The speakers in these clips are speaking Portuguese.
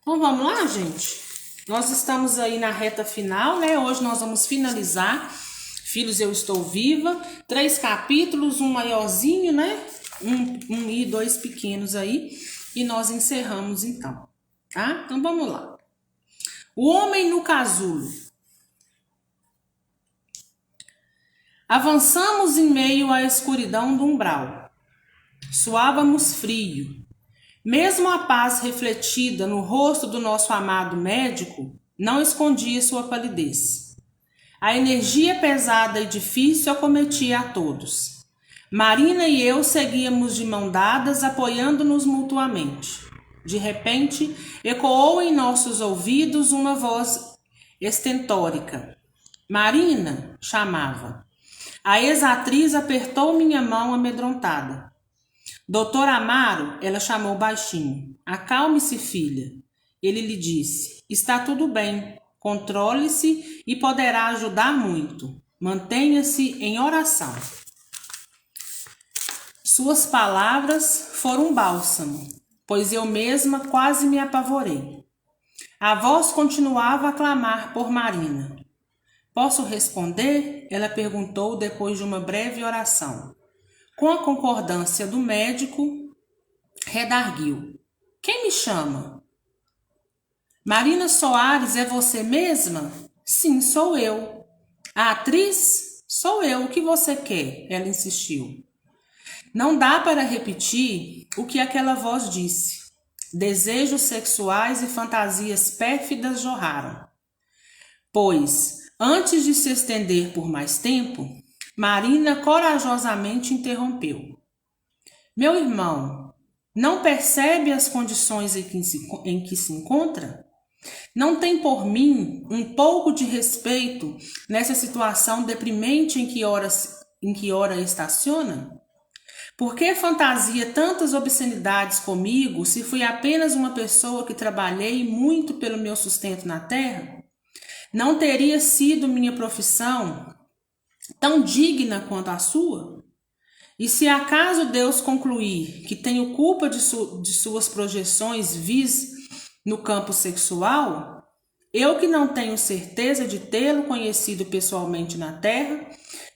Então vamos lá, gente? Nós estamos aí na reta final, né? Hoje nós vamos finalizar Filhos, Eu Estou Viva. 3 capítulos, um maiorzinho, né? Um e 2 pequenos aí. E nós encerramos então, tá? Então vamos lá. O homem no casulo. Avançamos em meio à escuridão do umbral. Suávamos frio. Mesmo a paz refletida no rosto do nosso amado médico não escondia sua palidez. A energia pesada e difícil acometia a todos. Marina e eu seguíamos de mão dadas, apoiando-nos mutuamente. De repente, ecoou em nossos ouvidos uma voz estentórica. Marina, chamava. A ex-atriz apertou minha mão amedrontada. Doutor Amaro, ela chamou baixinho. Acalme-se, filha. Ele lhe disse, está tudo bem, controle-se e poderá ajudar muito. Mantenha-se em oração. Suas palavras foram um bálsamo, pois eu mesma quase me apavorei. A voz continuava a clamar por Marina. Posso responder? Ela perguntou depois de uma breve oração. Com a concordância do médico, redarguiu. Quem me chama? Marina Soares, é você mesma? Sim, sou eu. A atriz? Sou eu. O que você quer? Ela insistiu. Não dá para repetir o que aquela voz disse. Desejos sexuais e fantasias pérfidas jorraram. Pois, antes de se estender por mais tempo, Marina corajosamente interrompeu. Meu irmão, não percebe as condições em que se encontra? Não tem por mim um pouco de respeito nessa situação deprimente em que ora estaciona? Por que fantasia tantas obscenidades comigo se fui apenas uma pessoa que trabalhei muito pelo meu sustento na terra? Não teria sido minha profissão tão digna quanto a sua? E se acaso Deus concluir que tenho culpa de suas projeções vis no campo sexual, eu que não tenho certeza de tê-lo conhecido pessoalmente na terra,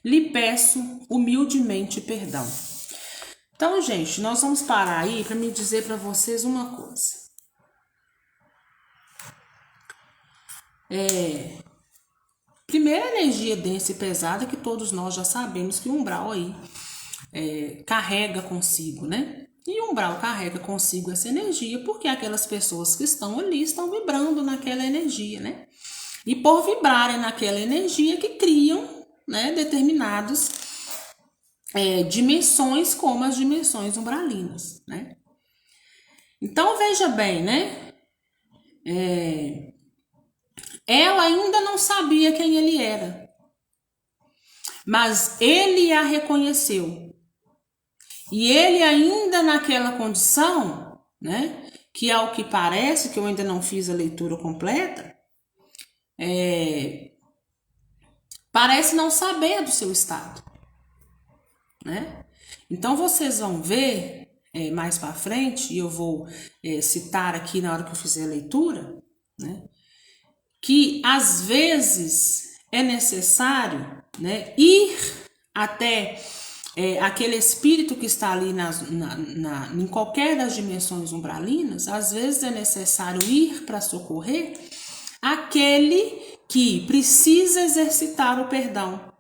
lhe peço humildemente perdão. Então, gente, nós vamos parar aí para me dizer para vocês uma coisa. Primeira energia densa e pesada que todos nós já sabemos que o umbral aí carrega consigo, né? E o umbral carrega consigo essa energia porque aquelas pessoas que estão ali estão vibrando naquela energia, né? E por vibrarem naquela energia que criam, né, determinadas dimensões como as dimensões umbralinas, né? Então veja bem, né? Ela ainda não sabia quem ele era, mas ele a reconheceu. E ele ainda naquela condição, né, que ao que parece, que eu ainda não fiz a leitura completa, parece não saber do seu estado, né? Então vocês vão ver mais para frente, e eu vou citar aqui na hora que eu fizer a leitura, né, que às vezes é necessário, né, ir até aquele espírito que está ali em qualquer das dimensões umbralinas. Às vezes é necessário ir para socorrer aquele que precisa exercitar o perdão,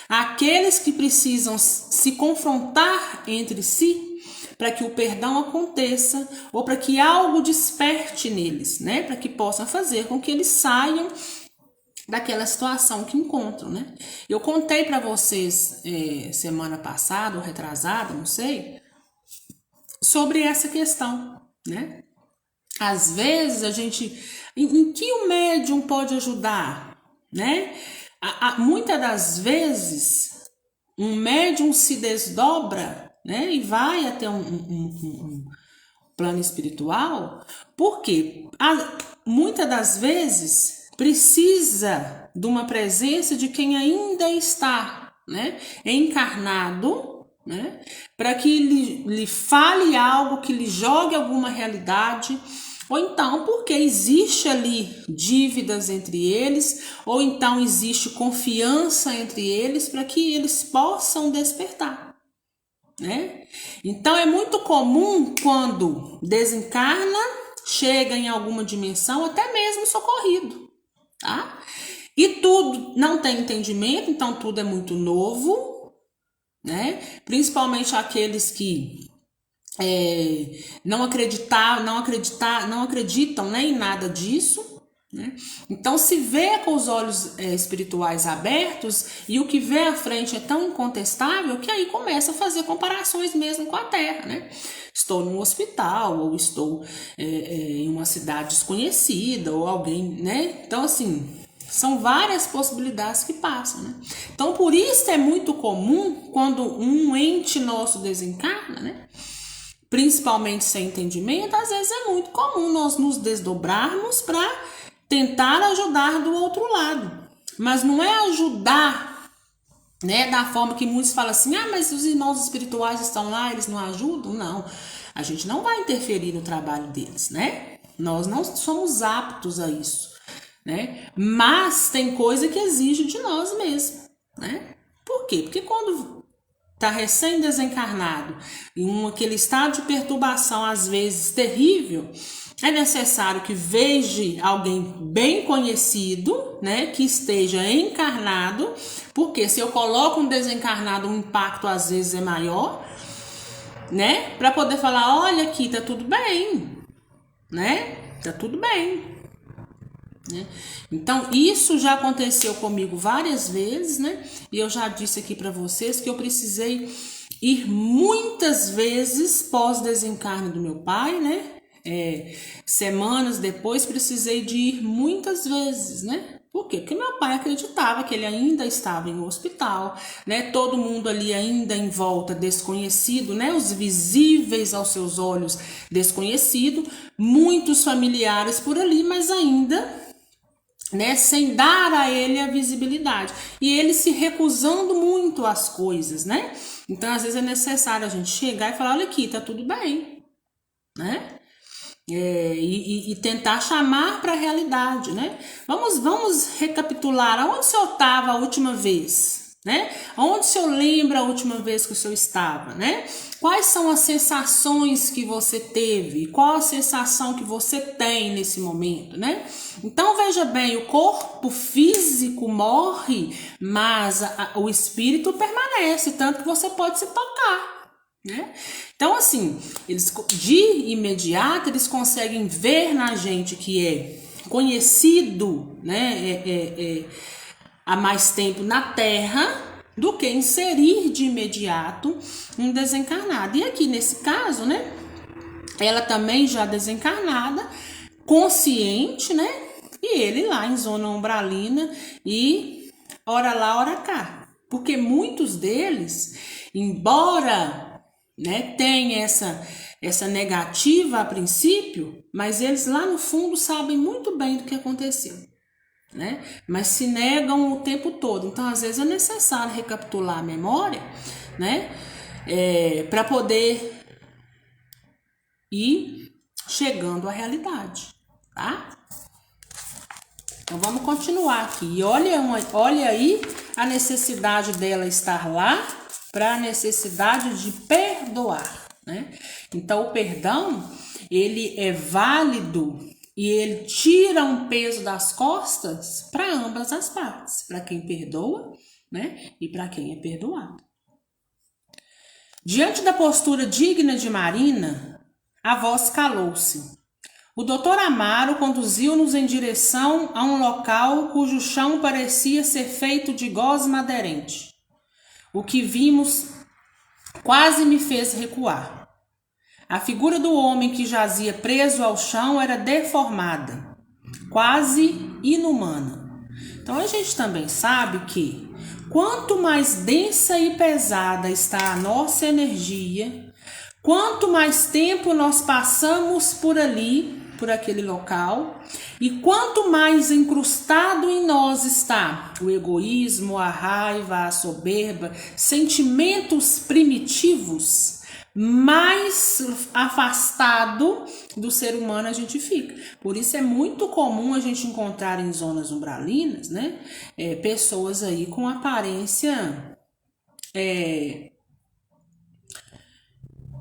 aqueles que precisam se confrontar entre si para que o perdão aconteça ou para que algo desperte neles, né? Para que possam fazer com que eles saiam daquela situação que encontram, né? Eu contei para vocês semana passada ou retrasada, não sei, sobre essa questão, né? Às vezes a gente, em que o médium pode ajudar, né? Muitas das vezes um médium se desdobra, né? E vai até um plano espiritual, porque muitas das vezes precisa de uma presença de quem ainda está, né, encarnado, né, para que lhe fale algo, que lhe jogue alguma realidade, ou então porque existe ali dívidas entre eles, ou então existe confiança entre eles para que eles possam despertar, né? Então é muito comum quando desencarna, chega em alguma dimensão, até mesmo socorrido, tá? E tudo não tem entendimento, então tudo é muito novo, né? Principalmente aqueles que não acreditam, né, em nada disso, né? Então se vê com os olhos espirituais abertos e o que vê à frente é tão incontestável que aí começa a fazer comparações mesmo com a Terra, né? Estou num hospital, ou estou em uma cidade desconhecida, ou alguém, né? Então assim, são várias possibilidades que passam, né? Então por isso é muito comum quando um ente nosso desencarna, né? Principalmente sem entendimento, às vezes é muito comum nós nos desdobrarmos para tentar ajudar do outro lado. Mas não é ajudar, né, da forma que muitos falam assim, mas os irmãos espirituais estão lá, eles não ajudam? Não, a gente não vai interferir no trabalho deles, né? Nós não somos aptos a isso, né? Mas tem coisa que exige de nós mesmos, né? Por quê? Porque quando está recém-desencarnado, em aquele estado de perturbação, às vezes terrível, é necessário que veja alguém bem conhecido, né, que esteja encarnado, porque se eu coloco um desencarnado, o impacto às vezes é maior, né, para poder falar, olha aqui, tá tudo bem, né, tá tudo bem. Né? Então isso já aconteceu comigo várias vezes, né? E eu já disse aqui para vocês que eu precisei ir muitas vezes pós-desencarne do meu pai, né? Semanas depois precisei de ir muitas vezes, né? Por quê? Porque meu pai acreditava que ele ainda estava em um hospital, né? Todo mundo ali ainda em volta desconhecido, né? Os visíveis aos seus olhos desconhecido, muitos familiares por ali, mas ainda, né, sem dar a ele a visibilidade, e ele se recusando muito às coisas, né? Então às vezes é necessário a gente chegar e falar, olha aqui, tá tudo bem, né? E tentar chamar para a realidade, né? Vamos recapitular, aonde o senhor estava a última vez, né? Onde o senhor lembra a última vez que o senhor estava, né? Quais são as sensações que você teve? Qual a sensação que você tem nesse momento, né? Então veja bem, o corpo físico morre, mas o espírito permanece, tanto que você pode se tocar, né? Então assim, eles de imediato eles conseguem ver na gente que é conhecido, né, há mais tempo na Terra, do que inserir de imediato um desencarnado. E aqui nesse caso, né, ela também já desencarnada, consciente, né, e ele lá em zona umbralina e ora lá, ora cá. Porque muitos deles, embora, né, tenham essa negativa a princípio, mas eles lá no fundo sabem muito bem do que aconteceu, né? Mas se negam o tempo todo. Então às vezes é necessário recapitular a memória, né, para poder ir chegando à realidade, tá? Então vamos continuar aqui. E olha aí a necessidade dela estar lá para a necessidade de perdoar, né? Então o perdão, ele é válido e ele tira um peso das costas para ambas as partes, para quem perdoa, né, e para quem é perdoado. Diante da postura digna de Marina, a voz calou-se. O doutor Amaro conduziu-nos em direção a um local cujo chão parecia ser feito de gosma aderente. O que vimos quase me fez recuar. A figura do homem que jazia preso ao chão era deformada, quase inumana. Então a gente também sabe que quanto mais densa e pesada está a nossa energia, quanto mais tempo nós passamos por ali, por aquele local, e quanto mais incrustado em nós está o egoísmo, a raiva, a soberba, sentimentos primitivos, mais afastado do ser humano a gente fica. Por isso é muito comum a gente encontrar em zonas umbralinas, né, pessoas aí com aparência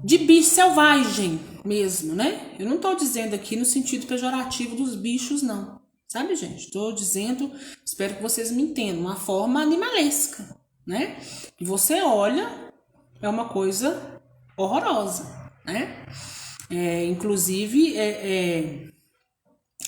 de bicho selvagem mesmo, né? Eu não tô dizendo aqui no sentido pejorativo dos bichos, não. Sabe, gente? Tô dizendo, espero que vocês me entendam, uma forma animalesca, né? E você olha, é uma coisa horrorosa, né? Inclusive,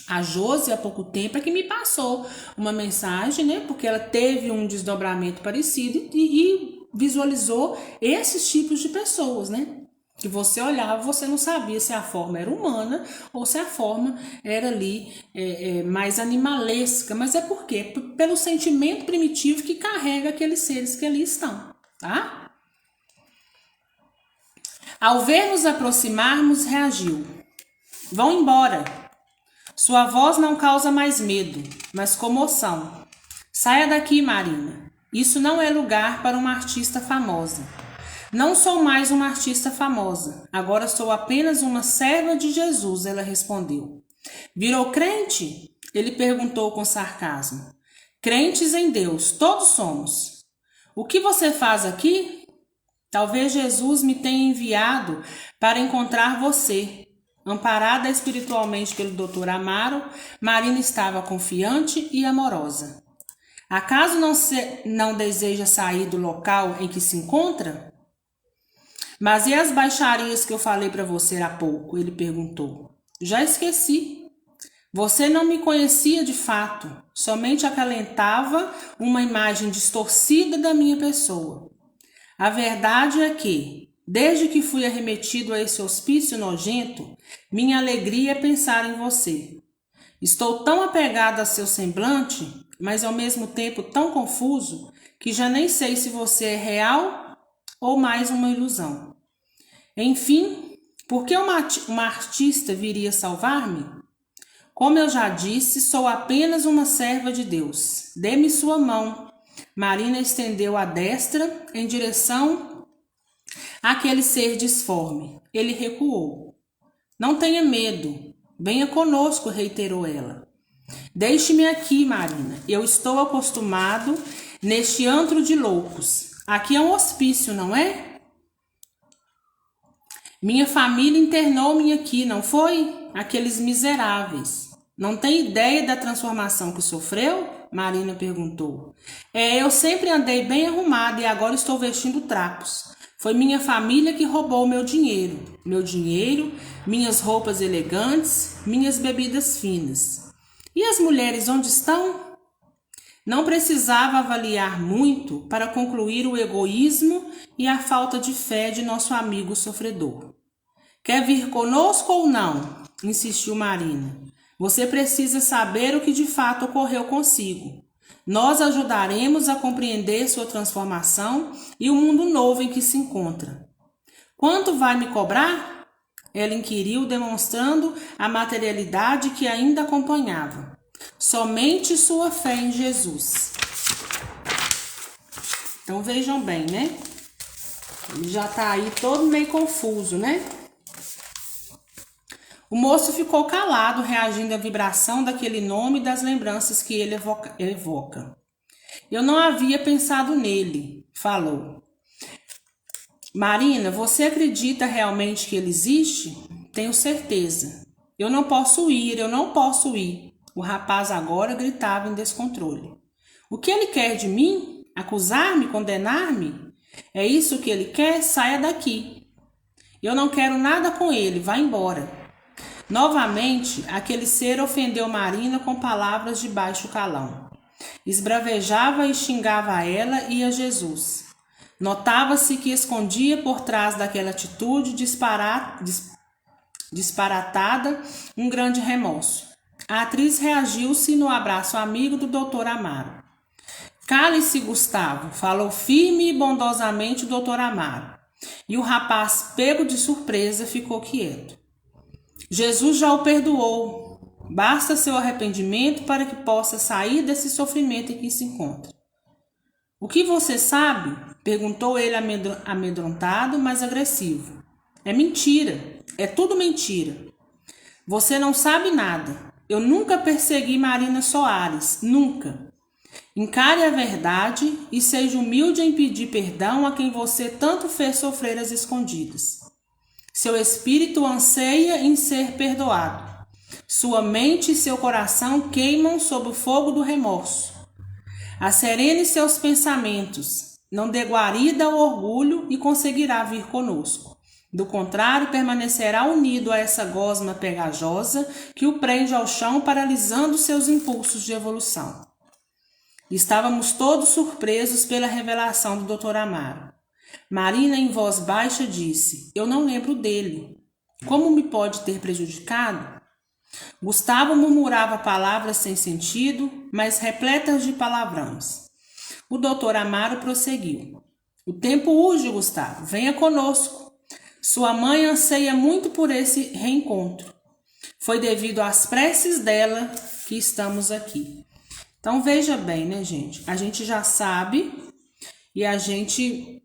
a Josi, há pouco tempo, é que me passou uma mensagem, né? Porque ela teve um desdobramento parecido e visualizou esses tipos de pessoas, né? Que você olhava, você não sabia se a forma era humana ou se a forma era ali mais animalesca. Mas é por quê? Pelo sentimento primitivo que carrega aqueles seres que ali estão, tá? Ao ver nos aproximarmos, reagiu. Vão embora. Sua voz não causa mais medo, mas comoção. Saia daqui, Marina. Isso não é lugar para uma artista famosa. Não sou mais uma artista famosa. Agora sou apenas uma serva de Jesus, ela respondeu. Virou crente? Ele perguntou com sarcasmo. Crentes em Deus, todos somos. O que você faz aqui? Talvez Jesus me tenha enviado para encontrar você. Amparada espiritualmente pelo Dr. Amaro, Marina estava confiante e amorosa. Acaso não deseja sair do local em que se encontra? Mas e as baixarias que eu falei para você há pouco? Ele perguntou. Já esqueci. Você não me conhecia de fato, somente acalentava uma imagem distorcida da minha pessoa. A verdade é que, desde que fui arremetido a esse hospício nojento, minha alegria é pensar em você. Estou tão apegado a seu semblante, mas ao mesmo tempo tão confuso, que já nem sei se você é real ou mais uma ilusão. Enfim, por que uma artista viria salvar-me? Como eu já disse, sou apenas uma serva de Deus. Dê-me sua mão. Marina estendeu a destra em direção àquele ser disforme. Ele recuou. Não tenha medo. Venha conosco, reiterou ela. Deixe-me aqui, Marina. Eu estou acostumado neste antro de loucos. Aqui é um hospício, não é? Minha família internou-me aqui, não foi? Aqueles miseráveis. Não tem ideia da transformação que sofreu? Marina perguntou. Eu sempre andei bem arrumada e agora estou vestindo trapos. Foi minha família que roubou meu dinheiro. Meu dinheiro, minhas roupas elegantes, minhas bebidas finas. E as mulheres onde estão? Não precisava avaliar muito para concluir o egoísmo e a falta de fé de nosso amigo sofredor. Quer vir conosco ou não? Insistiu Marina. Você precisa saber o que de fato ocorreu consigo. Nós ajudaremos a compreender sua transformação e o mundo novo em que se encontra. Quanto vai me cobrar? Ela inquiriu, demonstrando a materialidade que ainda acompanhava. Somente sua fé em Jesus. Então vejam bem, né? Ele já tá aí todo meio confuso, né? O moço ficou calado, reagindo à vibração daquele nome e das lembranças que ele evoca. Eu não havia pensado nele, falou. Marina, você acredita realmente que ele existe? Tenho certeza. Eu não posso ir. O rapaz agora gritava em descontrole. O que ele quer de mim? Acusar-me? Condenar-me? É isso que ele quer? Saia daqui. Eu não quero nada com ele, vá embora. Novamente, aquele ser ofendeu Marina com palavras de baixo calão. Esbravejava e xingava a ela e a Jesus. Notava-se que escondia por trás daquela atitude disparatada um grande remorso. A atriz reagiu-se no abraço amigo do Dr. Amaro. Cale-se, Gustavo, falou firme e bondosamente o Dr. Amaro. E o rapaz, pego de surpresa, ficou quieto. Jesus já o perdoou. Basta seu arrependimento para que possa sair desse sofrimento em que se encontra. O que você sabe? Perguntou ele amedrontado, mas agressivo. É mentira. É tudo mentira. Você não sabe nada. Eu nunca persegui Marina Soares. Nunca. Encare a verdade e seja humilde em pedir perdão a quem você tanto fez sofrer às escondidas. Seu espírito anseia em ser perdoado. Sua mente e seu coração queimam sob o fogo do remorso. Acerene seus pensamentos. Não dê guarida ao orgulho e conseguirá vir conosco. Do contrário, permanecerá unido a essa gosma pegajosa que o prende ao chão, paralisando seus impulsos de evolução. Estávamos todos surpresos pela revelação do Dr. Amaro. Marina, em voz baixa, disse: eu não lembro dele. Como me pode ter prejudicado? Gustavo murmurava palavras sem sentido, mas repletas de palavrões. O Dr. Amaro prosseguiu: o tempo urge, Gustavo. Venha conosco. Sua mãe anseia muito por esse reencontro. Foi devido às preces dela que estamos aqui. Então veja bem, né, gente? A gente já sabe e a gente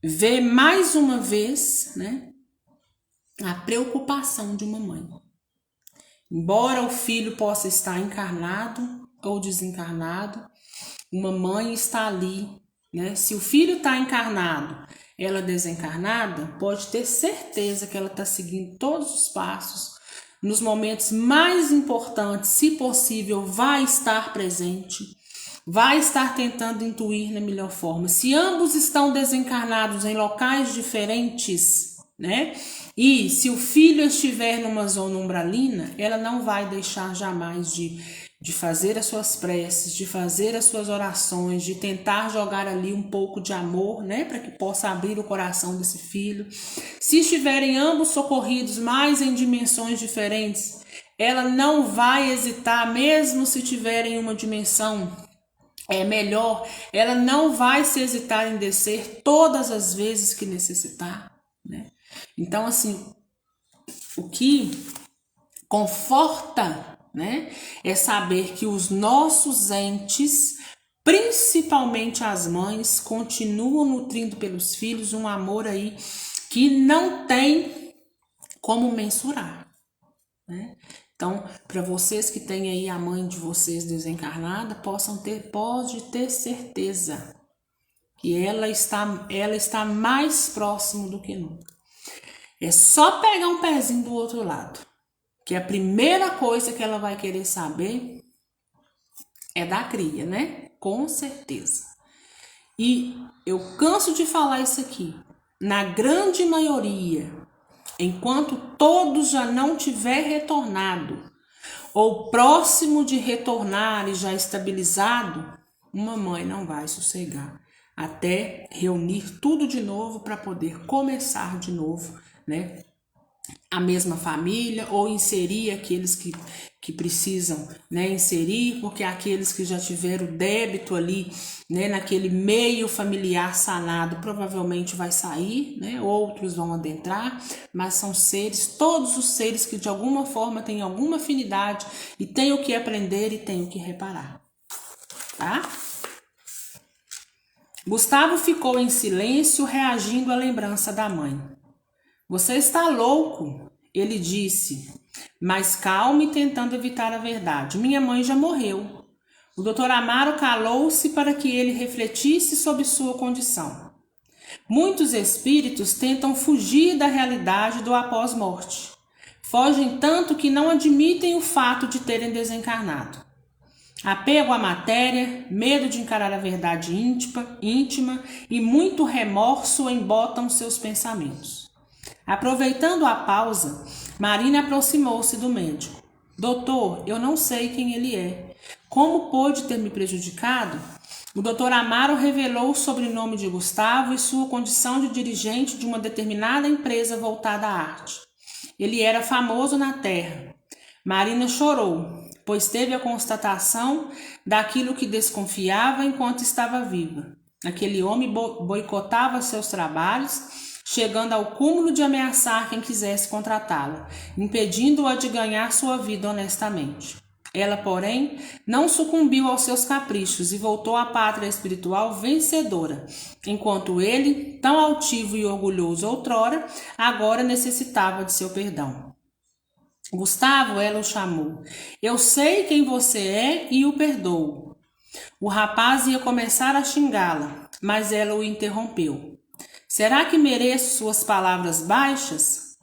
vê mais uma vez, né, a preocupação de uma mãe. Embora o filho possa estar encarnado ou desencarnado, uma mãe está ali, né? Se o filho está encarnado, ela desencarnada, pode ter certeza que ela está seguindo todos os passos. Nos momentos mais importantes, se possível, vai estar presente, vai estar tentando intuir na melhor forma. Se ambos estão desencarnados em locais diferentes, né? E se o filho estiver numa zona umbralina, ela não vai deixar jamais de fazer as suas preces, de fazer as suas orações, de tentar jogar ali um pouco de amor, né, para que possa abrir o coração desse filho. Se estiverem ambos socorridos, mas em dimensões diferentes, ela não vai hesitar, mesmo se tiverem uma dimensão melhor, ela não vai se hesitar em descer todas as vezes que necessitar, né? Então, assim, o que conforta, né, é saber que os nossos entes, principalmente as mães, continuam nutrindo pelos filhos um amor aí que não tem como mensurar, né? Então, para vocês que têm aí a mãe de vocês desencarnada, pode ter certeza que ela está mais próximo do que nunca. É só pegar um pezinho do outro lado, que a primeira coisa que ela vai querer saber é da cria, né? Com certeza. E eu canso de falar isso aqui. Na grande maioria, enquanto todos já não tiver retornado, ou próximo de retornar e já estabilizado, uma mãe não vai sossegar até reunir tudo de novo para poder começar de novo, né? A mesma família, ou inserir aqueles que precisam, né, inserir, porque aqueles que já tiveram débito ali, né, naquele meio familiar sanado, provavelmente vai sair, né, outros vão adentrar, mas são seres, todos os seres que de alguma forma têm alguma afinidade e têm o que aprender e têm o que reparar, tá? Gustavo ficou em silêncio, reagindo à lembrança da mãe. Você está louco, ele disse, mas calmo e tentando evitar a verdade. Minha mãe já morreu. O Dr. Amaro calou-se para que ele refletisse sobre sua condição. Muitos espíritos tentam fugir da realidade do após-morte. Fogem tanto que não admitem o fato de terem desencarnado. Apego à matéria, medo de encarar a verdade íntima e muito remorso embotam seus pensamentos. Aproveitando a pausa, Marina aproximou-se do médico. Doutor, eu não sei quem ele é. Como pôde ter me prejudicado? O Dr. Amaro revelou o sobrenome de Gustavo e sua condição de dirigente de uma determinada empresa voltada à arte. Ele era famoso na terra. Marina chorou, pois teve a constatação daquilo que desconfiava enquanto estava viva. Aquele homem boicotava seus trabalhos, chegando ao cúmulo de ameaçar quem quisesse contratá-la, impedindo-a de ganhar sua vida honestamente. Ela, porém, não sucumbiu aos seus caprichos e voltou à pátria espiritual vencedora, enquanto ele, tão altivo e orgulhoso outrora, agora necessitava de seu perdão. Gustavo, ela o chamou. Eu sei quem você é e o perdoo. O rapaz ia começar a xingá-la, mas ela o interrompeu. Será que mereço suas palavras baixas?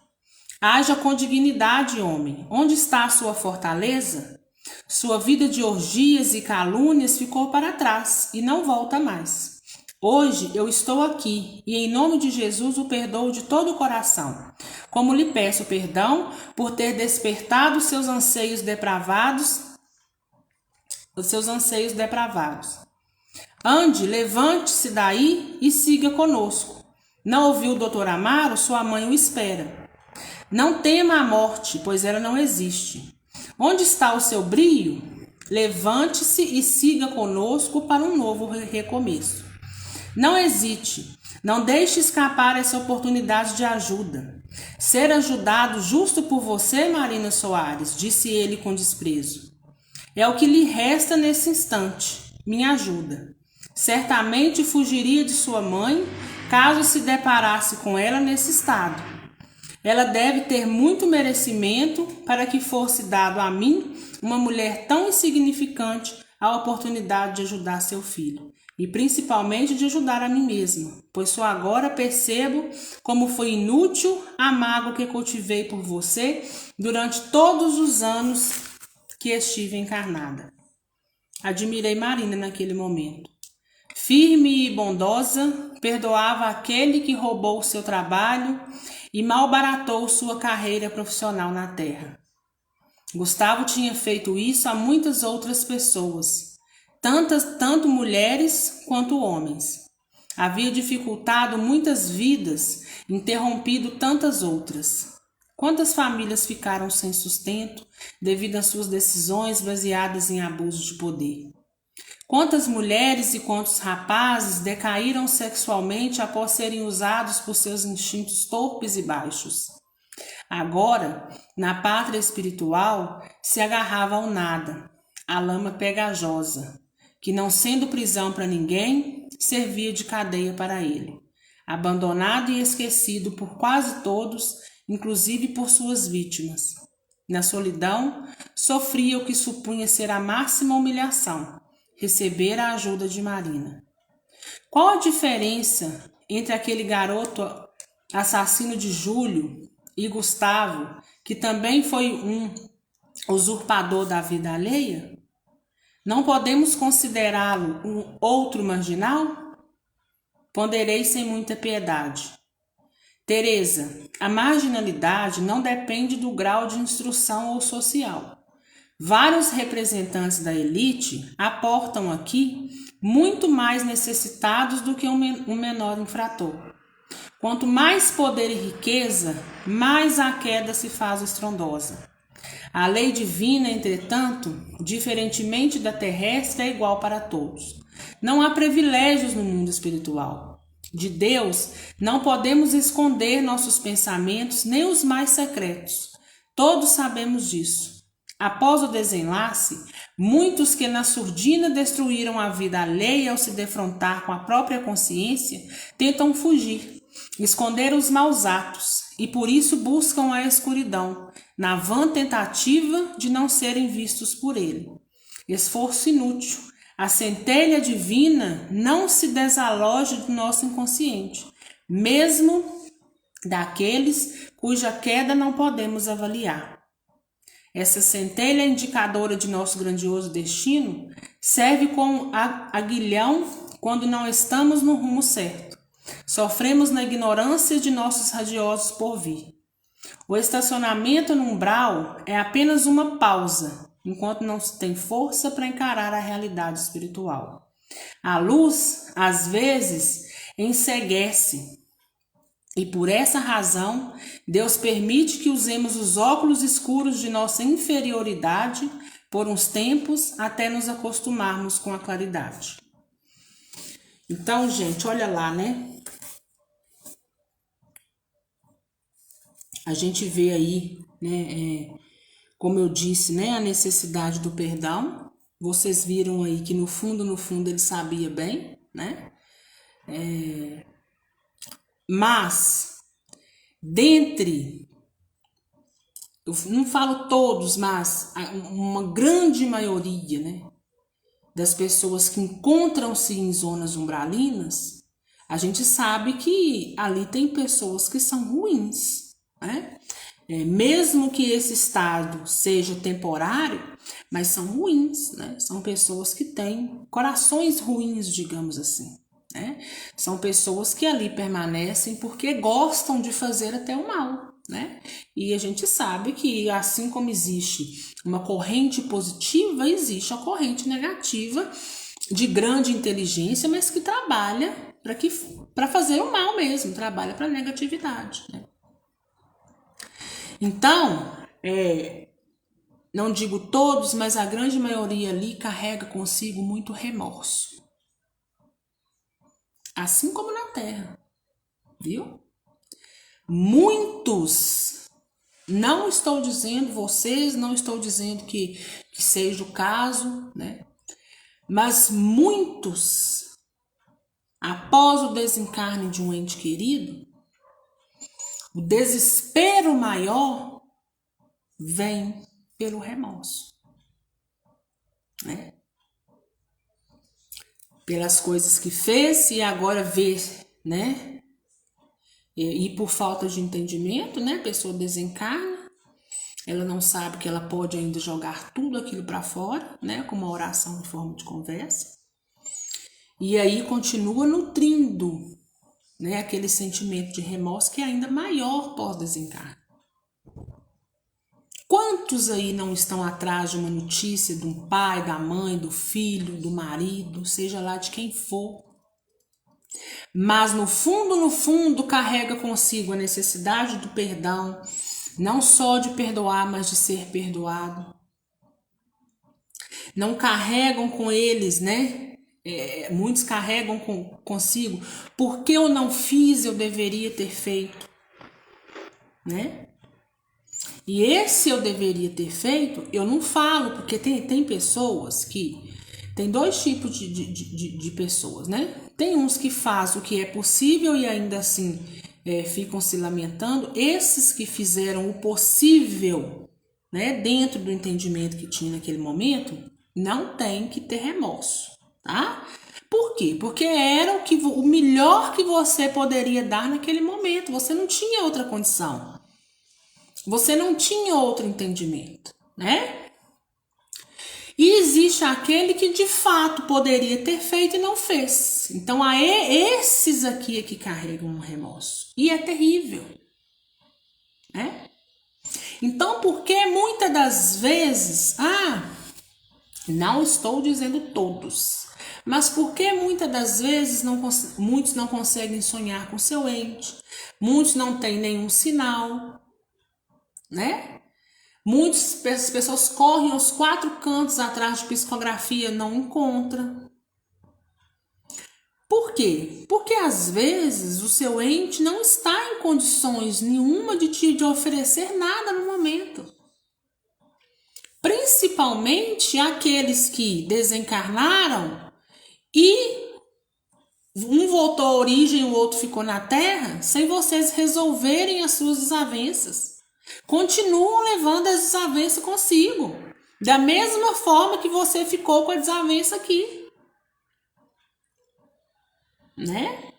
Haja com dignidade, homem. Onde está a sua fortaleza? Sua vida de orgias e calúnias ficou para trás e não volta mais. Hoje eu estou aqui e em nome de Jesus o perdoo de todo o coração. Como lhe peço perdão por ter despertado seus anseios depravados. Ande, levante-se daí e siga conosco. Não ouviu o doutor Amaro? Sua mãe o espera. Não tema a morte, pois ela não existe. Onde está o seu brio? Levante-se e siga conosco para um novo recomeço. Não hesite, não deixe escapar essa oportunidade de ajuda. Ser ajudado justo por você, Marina Soares, disse ele com desprezo. É o que lhe resta nesse instante. Me ajuda. Certamente fugiria de sua mãe caso se deparasse com ela nesse estado. Ela deve ter muito merecimento para que fosse dado a mim, uma mulher tão insignificante, a oportunidade de ajudar seu filho. E principalmente de ajudar a mim mesma, pois só agora percebo como foi inútil a mágoa que cultivei por você durante todos os anos que estive encarnada. Admirei Marina naquele momento. Firme e bondosa, perdoava aquele que roubou seu trabalho e malbaratou sua carreira profissional na terra. Gustavo tinha feito isso a muitas outras pessoas, tanto mulheres quanto homens. Havia dificultado muitas vidas, interrompido tantas outras. Quantas famílias ficaram sem sustento devido às suas decisões baseadas em abuso de poder? Quantas mulheres e quantos rapazes decaíram sexualmente após serem usados por seus instintos torpes e baixos? Agora, na pátria espiritual, se agarrava ao nada, à lama pegajosa, que não sendo prisão para ninguém, servia de cadeia para ele, abandonado e esquecido por quase todos, inclusive por suas vítimas. Na solidão, sofria o que supunha ser a máxima humilhação, receber a ajuda de Marina. Qual a diferença entre aquele garoto assassino de Júlio e Gustavo, que também foi um usurpador da vida alheia? Não podemos considerá-lo um outro marginal? Ponderei sem muita piedade. Teresa, a marginalidade não depende do grau de instrução ou social. Vários representantes da elite aportam aqui muito mais necessitados do que um menor infrator. Quanto mais poder e riqueza, mais a queda se faz estrondosa. A lei divina, entretanto, diferentemente da terrestre, é igual para todos. Não há privilégios no mundo espiritual. De Deus, não podemos esconder nossos pensamentos, nem os mais secretos. Todos sabemos disso. Após o desenlace, muitos que na surdina destruíram a vida alheia ao se defrontar com a própria consciência, tentam fugir, esconder os maus atos, e por isso buscam a escuridão, na vã tentativa de não serem vistos por ele. Esforço inútil. A centelha divina não se desaloja do nosso inconsciente, mesmo daqueles cuja queda não podemos avaliar. Essa centelha indicadora de nosso grandioso destino serve como aguilhão quando não estamos no rumo certo. Sofremos na ignorância de nossos radiosos porvir. O estacionamento no umbral é apenas uma pausa, enquanto não se tem força para encarar a realidade espiritual. A luz, às vezes, enceguece. E por essa razão, Deus permite que usemos os óculos escuros de nossa inferioridade por uns tempos até nos acostumarmos com a claridade. Então, gente, olha lá, né? A gente vê aí, né, como eu disse, né, a necessidade do perdão. Vocês viram aí que no fundo ele sabia bem, né? Mas, dentre, eu não falo todos, mas uma grande maioria, né, das pessoas que encontram-se em zonas umbralinas, a gente sabe que ali tem pessoas que são ruins, né? Mesmo que esse estado seja temporário, mas são ruins, né? São pessoas que têm corações ruins, digamos assim, né? São pessoas que ali permanecem porque gostam de fazer até o mal, né? E a gente sabe que assim como existe uma corrente positiva, existe a corrente negativa de grande inteligência, mas que trabalha para fazer o mal mesmo, trabalha para a negatividade, né? Então, não digo todos, mas a grande maioria ali carrega consigo muito remorso. Assim como na Terra, viu? Muitos, não estou dizendo vocês, não estou dizendo que seja o caso, né? Mas muitos, após o desencarne de um ente querido, o desespero maior vem pelo remorso, né? Pelas coisas que fez e agora vê, né? E por falta de entendimento, né? A pessoa desencarna, ela não sabe que ela pode ainda jogar tudo aquilo para fora, né? Com uma oração em forma de conversa. E aí continua nutrindo, né? Aquele sentimento de remorso que é ainda maior pós-desencarne. Quantos aí não estão atrás de uma notícia de um pai, da mãe, do filho, do marido, seja lá de quem for, mas no fundo, carrega consigo a necessidade do perdão, não só de perdoar, mas de ser perdoado. Não carregam com eles, né? Muitos carregam consigo, porque eu não fiz, eu deveria ter feito, né? E esse eu deveria ter feito, eu não falo, porque tem pessoas que... Tem dois tipos de pessoas, né? Tem uns que fazem o que é possível e ainda assim ficam se lamentando. Esses que fizeram o possível, né, dentro do entendimento que tinha naquele momento, não tem que ter remorso, tá? Por quê? Porque era o melhor que você poderia dar naquele momento. Você não tinha outra condição. Você não tinha outro entendimento, né? E existe aquele que de fato poderia ter feito e não fez. Então, esses aqui é que carregam um remorso. E é terrível, né? Então, porque muitas das vezes, não estou dizendo todos, mas porque muitas das vezes muitos não conseguem sonhar com seu ente, muitos não têm nenhum sinal, né? Muitas pessoas correm aos 4 cantos atrás de psicografia, não encontra. Por quê? Porque às vezes o seu ente não está em condições nenhuma de te oferecer nada no momento. Principalmente aqueles que desencarnaram e um voltou à origem, o outro ficou na Terra, sem vocês resolverem as suas desavenças. Continuam levando as desavenças consigo, da mesma forma que você ficou com a desavença aqui, né?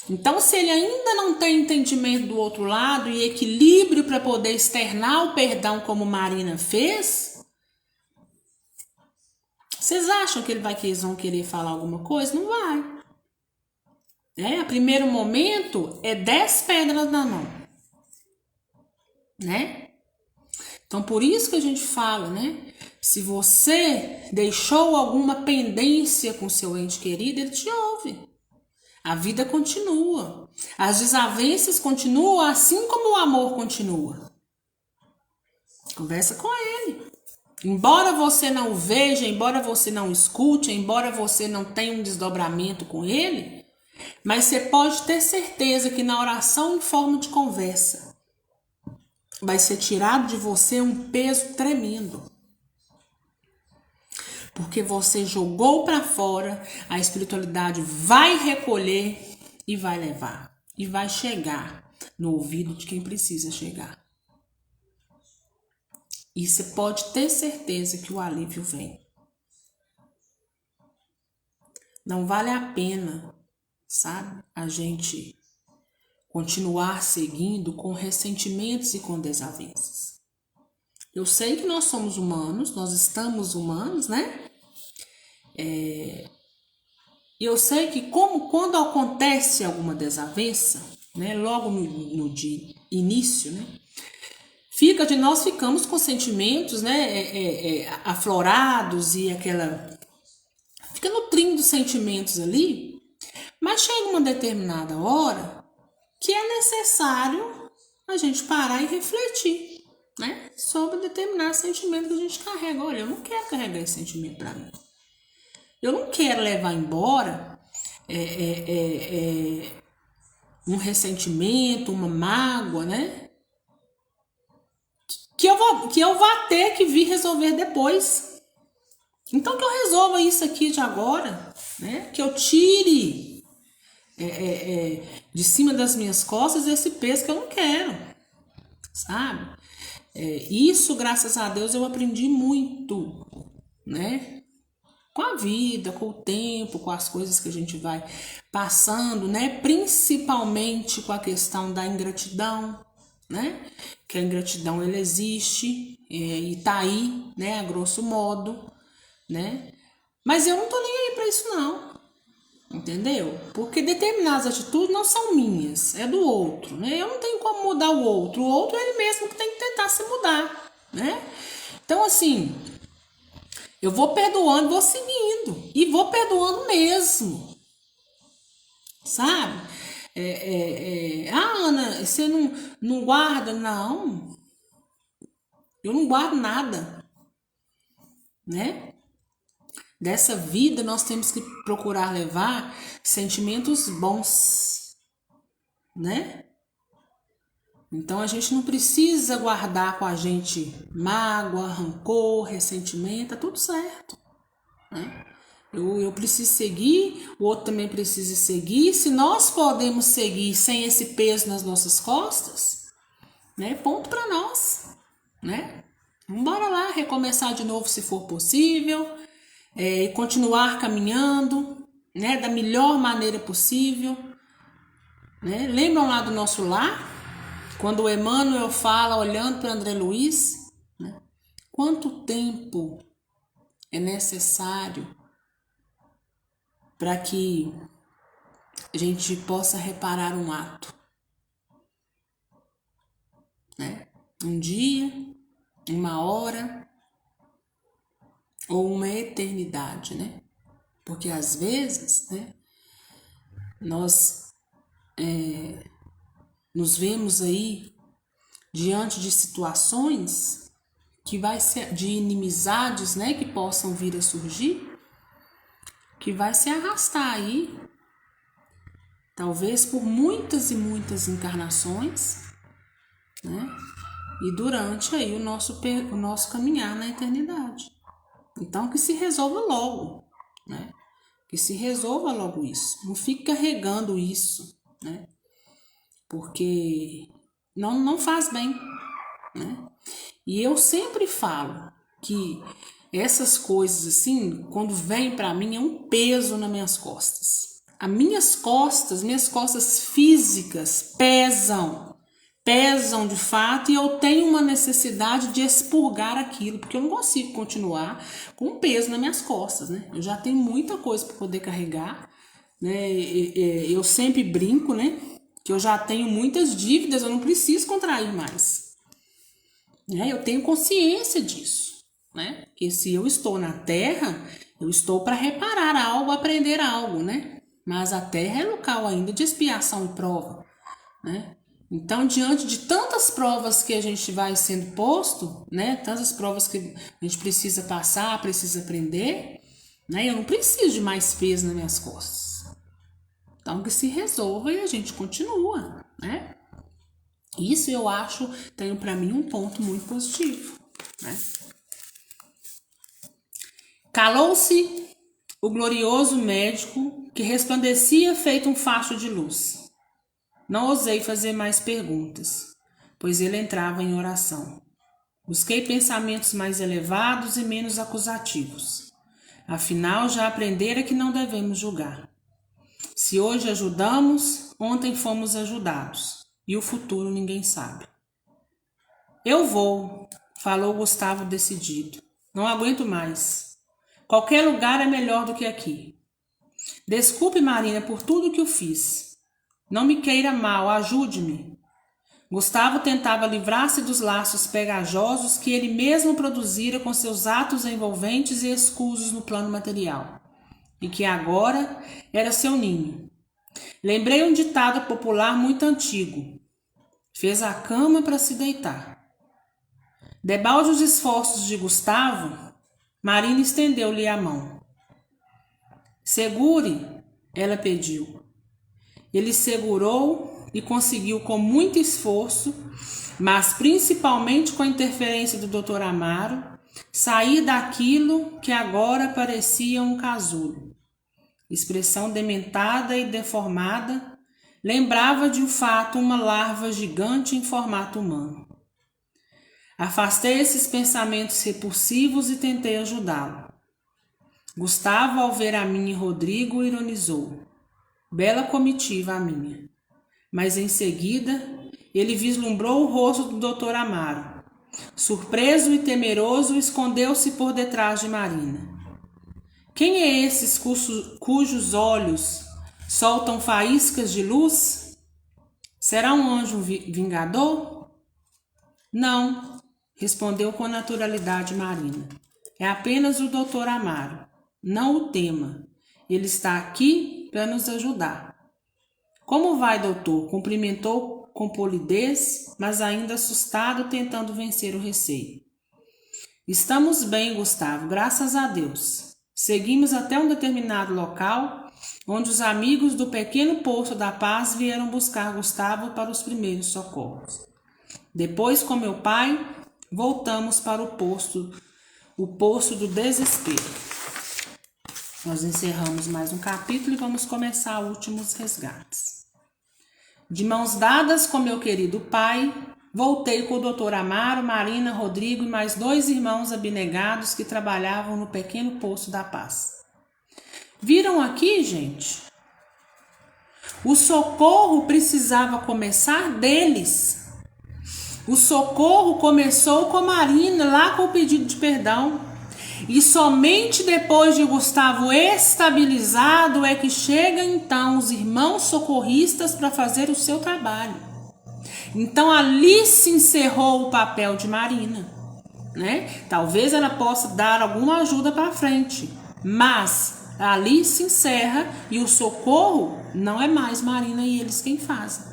Então, se ele ainda não tem entendimento do outro lado e equilíbrio para poder externar o perdão como Marina fez, vocês acham que eles vão querer falar alguma coisa? Não vai. A primeiro momento é 10 pedras na mão, né? Então, por isso que a gente fala, né? Se você deixou alguma pendência com seu ente querido, ele te ouve. A vida continua. As desavenças continuam, assim como o amor continua. Conversa com ele. Embora você não o veja, embora você não escute, embora você não tenha um desdobramento com ele, mas você pode ter certeza que na oração em forma de conversa, vai ser tirado de você um peso tremendo. Porque você jogou para fora, a espiritualidade vai recolher e vai levar. E vai chegar no ouvido de quem precisa chegar. E você pode ter certeza que o alívio vem. Não vale a pena, sabe, a gente continuar seguindo com ressentimentos e com desavenças. Eu sei que nós somos humanos, nós estamos humanos, né? Eu sei que quando acontece alguma desavença, né, logo no de início, né, nós ficamos com sentimentos, né, aflorados e fica nutrindo sentimentos ali, mas chega uma determinada hora que é necessário a gente parar e refletir, né, sobre determinado sentimento que a gente carrega. Olha, eu não quero carregar esse sentimento para mim. Eu não quero levar embora um ressentimento, uma mágoa, né? Que eu vou ter que vir resolver depois. Então que eu resolva isso aqui de agora, né? Que eu tire de cima das minhas costas esse peso que eu não quero, sabe? Isso, graças a Deus, eu aprendi muito, né? Com a vida, com o tempo, com as coisas que a gente vai passando, né? Principalmente com a questão da ingratidão, né? Que a ingratidão, ela existe e tá aí, né? A grosso modo, né? Mas eu não tô nem aí pra isso não, entendeu? Porque determinadas atitudes não são minhas, é do outro, né? Eu não tenho como mudar o outro é ele mesmo que tem que tentar se mudar, né? Então, assim, eu vou perdoando, vou seguindo. E vou perdoando mesmo. Sabe? Ana, você não guarda? Não. Eu não guardo nada. Né? Dessa vida nós temos que procurar levar sentimentos bons. Né? Então a gente não precisa guardar com a gente mágoa, rancor, ressentimento, tá tudo certo. Né? Eu preciso seguir, o outro também precisa seguir. Se nós podemos seguir sem esse peso nas nossas costas, né? Ponto para nós, né? Bora lá recomeçar de novo se for possível, e continuar caminhando, né? Da melhor maneira possível, né? Lembram lá do nosso lar? Quando o Emmanuel fala, olhando para André Luiz, né? Quanto tempo é necessário para que a gente possa reparar um ato, né? Um dia, uma hora ou uma eternidade, né? Porque às vezes, né, nós nos vemos aí diante de situações que vai ser de inimizades, né, que possam vir a surgir, que vai se arrastar aí, talvez por muitas e muitas encarnações, né? E durante aí o nosso caminhar na eternidade. Então que se resolva logo, né? Que se resolva logo isso. Não fique carregando isso, né? Porque não faz bem, né? E eu sempre falo que essas coisas assim, quando vem para mim, é um peso nas minhas costas. As minhas costas físicas pesam de fato, e eu tenho uma necessidade de expurgar aquilo, porque eu não consigo continuar com um peso nas minhas costas, né? Eu já tenho muita coisa para poder carregar, né? Eu sempre brinco, né? Que eu já tenho muitas dívidas, eu não preciso contrair mais, né? Eu tenho consciência disso, né? Que se eu estou na Terra, eu estou para reparar algo, aprender algo, né? Mas a Terra é local ainda de expiação e prova, né? Então, diante de tantas provas que a gente vai sendo posto, né? Tantas provas que a gente precisa passar, precisa aprender, né? Eu não preciso de mais peso nas minhas costas. Então, que se resolva e a gente continua, né? Isso eu acho, tenho para mim um ponto muito positivo, né? Calou-se o glorioso médico que resplandecia feito um facho de luz. Não ousei fazer mais perguntas, pois ele entrava em oração. Busquei pensamentos mais elevados e menos acusativos. Afinal, já aprendera que não devemos julgar. Se hoje ajudamos, ontem fomos ajudados, e o futuro ninguém sabe. Eu vou, falou Gustavo decidido. Não aguento mais. Qualquer lugar é melhor do que aqui. Desculpe, Marina, por tudo que eu fiz. Não me queira mal, ajude-me. Gustavo tentava livrar-se dos laços pegajosos que ele mesmo produzira com seus atos envolventes e escusos no plano material, e que agora era seu ninho. Lembrei um ditado popular muito antigo. Fez a cama para se deitar. Debalde os esforços de Gustavo, Marina estendeu-lhe a mão. Segure, ela pediu. Ele segurou e conseguiu com muito esforço, mas principalmente com a interferência do Dr. Amaro, sair daquilo que agora parecia um casulo. Expressão dementada e deformada, lembrava de fato uma larva gigante em formato humano. Afastei esses pensamentos repulsivos e tentei ajudá-lo. Gustavo, ao ver a mim e Rodrigo, ironizou. Bela comitiva a minha. Mas em seguida, ele vislumbrou o rosto do Dr. Amaro. Surpreso e temeroso, escondeu-se por detrás de Marina. Quem é esses cujos olhos soltam faíscas de luz? Será um anjo vingador? Não, respondeu com naturalidade Marina. É apenas o Dr. Amaro. Não o tema. Ele está aqui para nos ajudar. Como vai, doutor? Cumprimentou com polidez, mas ainda assustado, tentando vencer o receio. Estamos bem, Gustavo, graças a Deus. Seguimos até um determinado local, onde os amigos do pequeno Poço da Paz vieram buscar Gustavo para os primeiros socorros. Depois, com meu pai, voltamos para o poço do desespero. Nós encerramos mais um capítulo e vamos começar últimos resgates. De mãos dadas com meu querido pai, voltei com o Dr. Amaro, Marina, Rodrigo e mais 2 irmãos abnegados que trabalhavam no pequeno Poço da Paz. Viram aqui, gente? O socorro precisava começar deles. O socorro começou com Marina, lá com o pedido de perdão. E somente depois de Gustavo estabilizado é que chegam então os irmãos socorristas para fazer o seu trabalho. Então ali se encerrou o papel de Marina, né? Talvez ela possa dar alguma ajuda para frente, mas ali se encerra e o socorro não é mais Marina e eles quem fazem.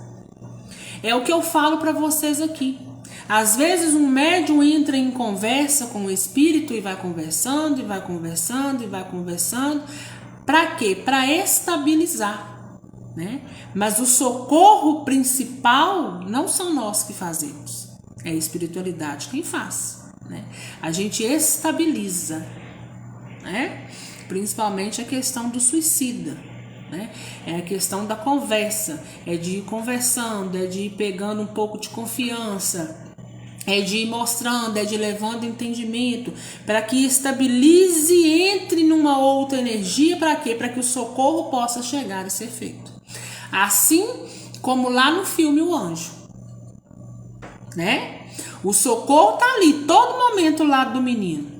É o que eu falo para vocês aqui. Às vezes um médium entra em conversa com o espírito e vai conversando, e vai conversando, e vai conversando. Para quê? Para estabilizar, né? Mas o socorro principal não são nós que fazemos. É a espiritualidade quem faz, né? A gente estabiliza, né? Principalmente a questão do suicida. Né? É a questão da conversa, é de ir conversando, é de ir pegando um pouco de confiança, é de ir mostrando, é de ir levando entendimento, para que estabilize e entre numa outra energia, para quê? Para que o socorro possa chegar e ser feito. Assim como lá no filme O Anjo, né? O socorro tá ali, todo momento ao lado do menino.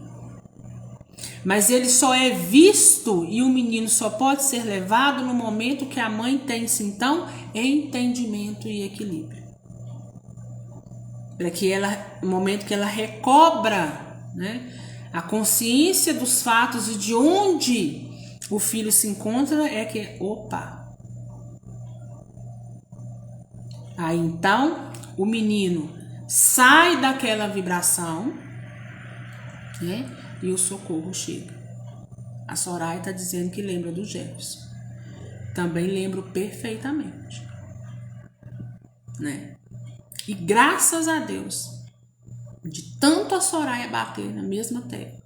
Mas ele só é visto e o menino só pode ser levado no momento que a mãe tem-se, então, entendimento e equilíbrio. Para que no momento que ela recobra, né, a consciência dos fatos e de onde o filho se encontra, é que, aí então, o menino sai daquela vibração, né? E o socorro chega. A Soraya está dizendo que lembra do Jefferson. Também lembro perfeitamente, né? E graças a Deus, de tanto a Soraya bater na mesma tecla,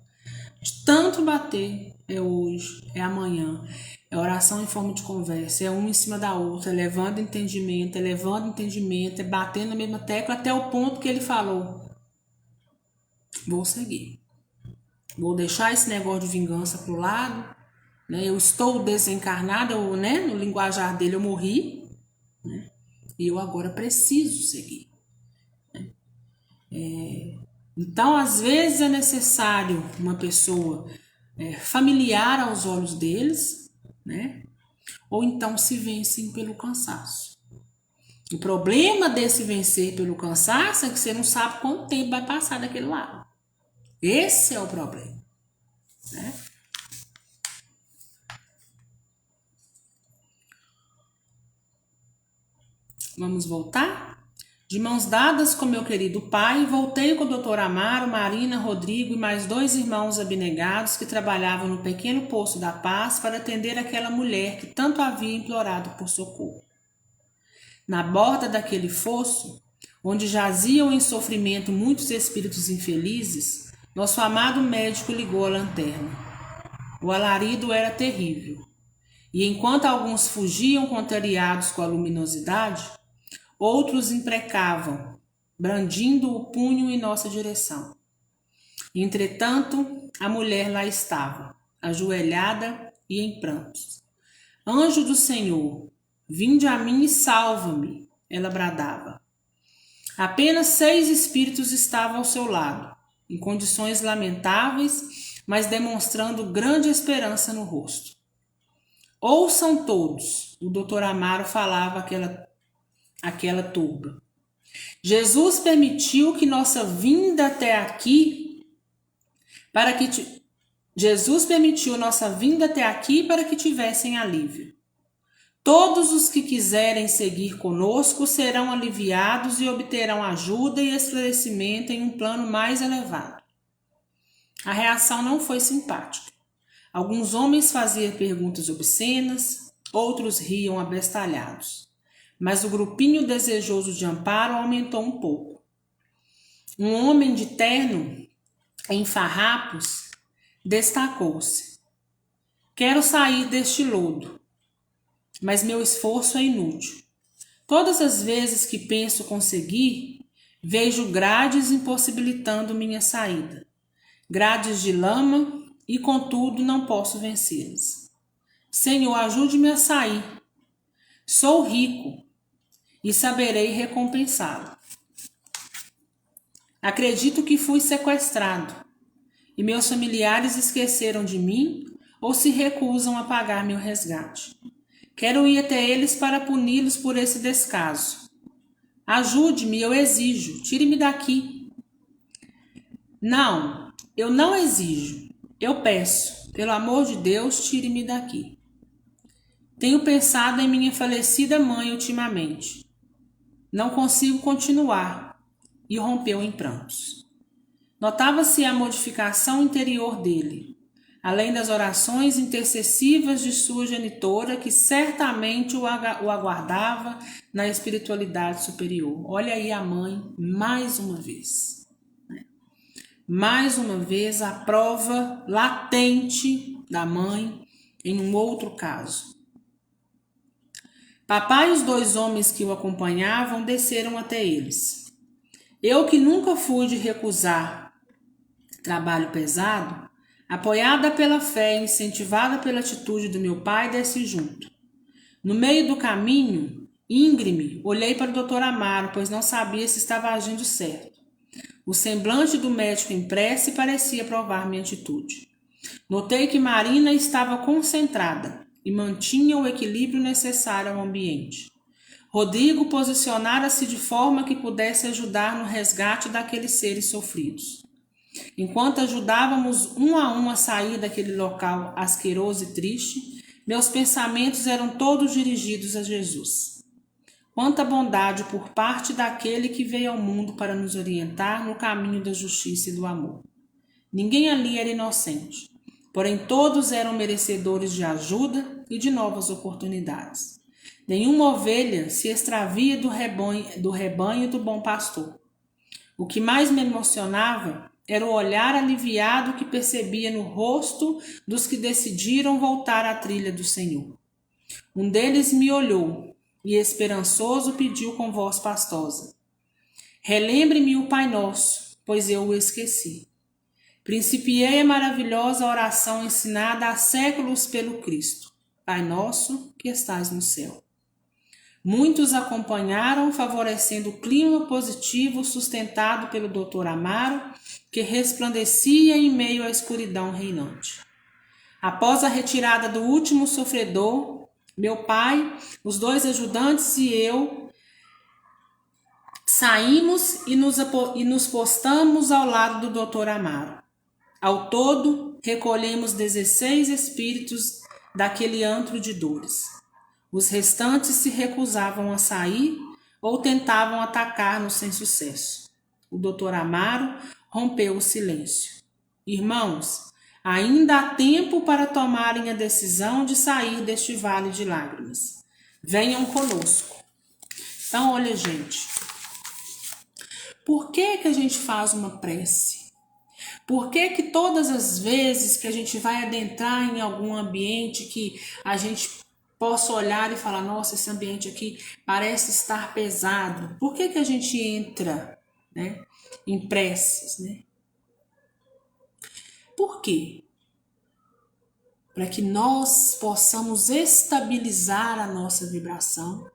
de tanto bater, é hoje, é amanhã, é oração em forma de conversa, é uma em cima da outra, é levando entendimento, é batendo na mesma tecla até o ponto que ele falou: vou seguir, vou deixar esse negócio de vingança pro lado, né? Eu estou desencarnado, né? No linguajar dele eu morri, né? E eu agora preciso seguir. Então, às vezes é necessário uma pessoa familiar aos olhos deles, né? Ou então se vencem pelo cansaço. O problema desse vencer pelo cansaço é que você não sabe quanto tempo vai passar daquele lado. Esse é o problema, né? Vamos voltar? De mãos dadas com meu querido pai, voltei com o doutor Amaro, Marina, Rodrigo e mais 2 irmãos abnegados que trabalhavam no pequeno poço da paz para atender aquela mulher que tanto havia implorado por socorro. Na borda daquele fosso, onde jaziam em sofrimento muitos espíritos infelizes, nosso amado médico ligou a lanterna. O alarido era terrível, e enquanto alguns fugiam contrariados com a luminosidade, outros imprecavam, brandindo o punho em nossa direção. Entretanto, a mulher lá estava, ajoelhada e em prantos. Anjo do Senhor, vinde a mim e salva-me, ela bradava. Apenas 6 espíritos estavam ao seu lado, em condições lamentáveis, mas demonstrando grande esperança no rosto. Ouçam todos, o doutor Amaro falava aquela turba. Jesus permitiu que nossa vinda até aqui para que tivessem alívio. Todos os que quiserem seguir conosco serão aliviados e obterão ajuda e esclarecimento em um plano mais elevado. A reação não foi simpática. Alguns homens faziam perguntas obscenas, outros riam abestalhados. Mas o grupinho desejoso de amparo aumentou um pouco. Um homem de terno em farrapos destacou-se. Quero sair deste lodo, mas meu esforço é inútil. Todas as vezes que penso conseguir, vejo grades impossibilitando minha saída. Grades de lama e, contudo, não posso vencê-las. Senhor, ajude-me a sair. Sou rico e saberei recompensá-lo. Acredito que fui sequestrado e meus familiares esqueceram de mim ou se recusam a pagar meu resgate. Quero ir até eles para puni-los por esse descaso. Ajude-me, eu exijo, tire-me daqui. Não, eu não exijo, eu peço, pelo amor de Deus, tire-me daqui. Tenho pensado em minha falecida mãe ultimamente. Não consigo continuar, e rompeu em prantos. Notava-se a modificação interior dele, além das orações intercessivas de sua genitora, que certamente o aguardava na espiritualidade superior. Olha aí a mãe, mais uma vez. Mais uma vez, a prova latente da mãe em um outro caso. Papai e os 2 homens que o acompanhavam desceram até eles. Eu, que nunca fui de recusar trabalho pesado, apoiada pela fé e incentivada pela atitude do meu pai, desci junto. No meio do caminho, íngreme, olhei para o Dr. Amaro, pois não sabia se estava agindo certo. O semblante do médico em prece parecia provar minha atitude. Notei que Marina estava concentrada e mantinha o equilíbrio necessário ao ambiente. Rodrigo posicionara-se de forma que pudesse ajudar no resgate daqueles seres sofridos. Enquanto ajudávamos um a sair daquele local asqueroso e triste, meus pensamentos eram todos dirigidos a Jesus. Quanta bondade por parte daquele que veio ao mundo para nos orientar no caminho da justiça e do amor. Ninguém ali era inocente, porém todos eram merecedores de ajuda e de novas oportunidades. Nenhuma ovelha se extravia do rebanho do bom pastor. O que mais me emocionava era o olhar aliviado que percebia no rosto dos que decidiram voltar à trilha do Senhor. Um deles me olhou e, esperançoso, pediu com voz pastosa: relembre-me o Pai Nosso, pois eu o esqueci. Principiei a maravilhosa oração ensinada há séculos pelo Cristo. Pai Nosso, que estás no céu. Muitos acompanharam, favorecendo o clima positivo sustentado pelo Dr. Amaro, que resplandecia em meio à escuridão reinante. Após a retirada do último sofredor, meu pai, os 2 ajudantes e eu saímos e nos postamos ao lado do Dr. Amaro. Ao todo, recolhemos 16 espíritos daquele antro de dores. Os restantes se recusavam a sair ou tentavam atacar-nos sem sucesso. O Dr. Amaro rompeu o silêncio. Irmãos, ainda há tempo para tomarem a decisão de sair deste vale de lágrimas. Venham conosco. Então, olha, gente, por que a gente faz uma prece? Por que todas as vezes que a gente vai adentrar em algum ambiente que a gente possa olhar e falar, nossa, esse ambiente aqui parece estar pesado. Por que a gente entra, né, em preces, né? Por quê? Para que nós possamos estabilizar a nossa vibração,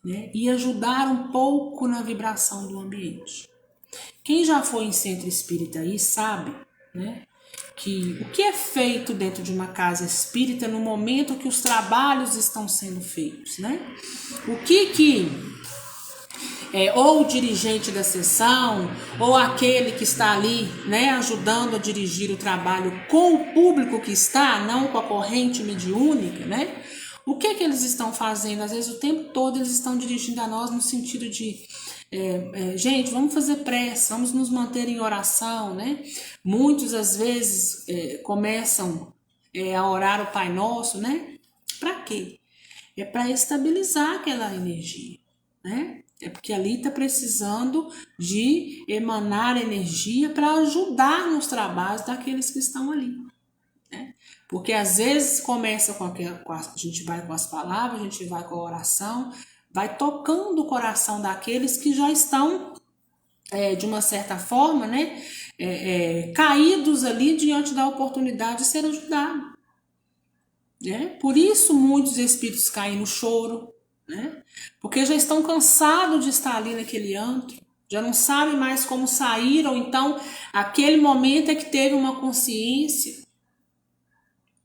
né, e ajudar um pouco na vibração do ambiente. Quem já foi em centro espírita aí sabe, né, que o que é feito dentro de uma casa espírita no momento que os trabalhos estão sendo feitos, né? O que ou o dirigente da sessão, ou aquele que está ali, né, ajudando a dirigir o trabalho com o público que está, não com a corrente mediúnica, né? O que eles estão fazendo? Às vezes o tempo todo eles estão dirigindo a nós no sentido de gente, vamos fazer prece, vamos nos manter em oração, né? Muitos às vezes começam a orar o Pai Nosso, né? Para quê? É para estabilizar aquela energia, né? É porque ali está precisando de emanar energia para ajudar nos trabalhos daqueles que estão ali, né? Porque às vezes começa a gente vai com as palavras, a gente vai com a oração, vai tocando o coração daqueles que já estão, de uma certa forma, né, caídos ali diante da oportunidade de ser ajudado, né? Por isso muitos espíritos caem no choro, né? Porque já estão cansados de estar ali naquele antro, já não sabem mais como sair, ou então aquele momento é que teve uma consciência,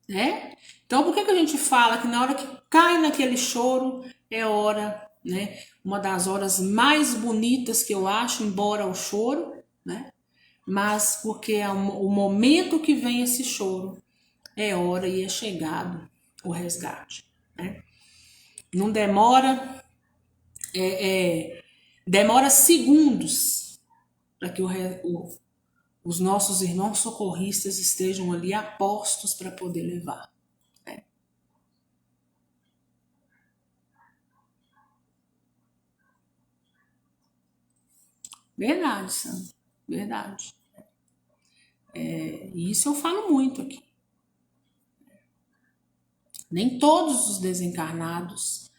né? Então por que a gente fala que na hora que cai naquele choro é hora, né? Uma das horas mais bonitas que eu acho, embora o choro, né? Mas porque o momento que vem esse choro é hora e é chegado o resgate, né? Não demora, demora segundos para que os nossos irmãos socorristas estejam ali a postos para poder levar, né? Verdade, Sandra, verdade. E isso eu falo muito aqui. Nem todos os desencarnados,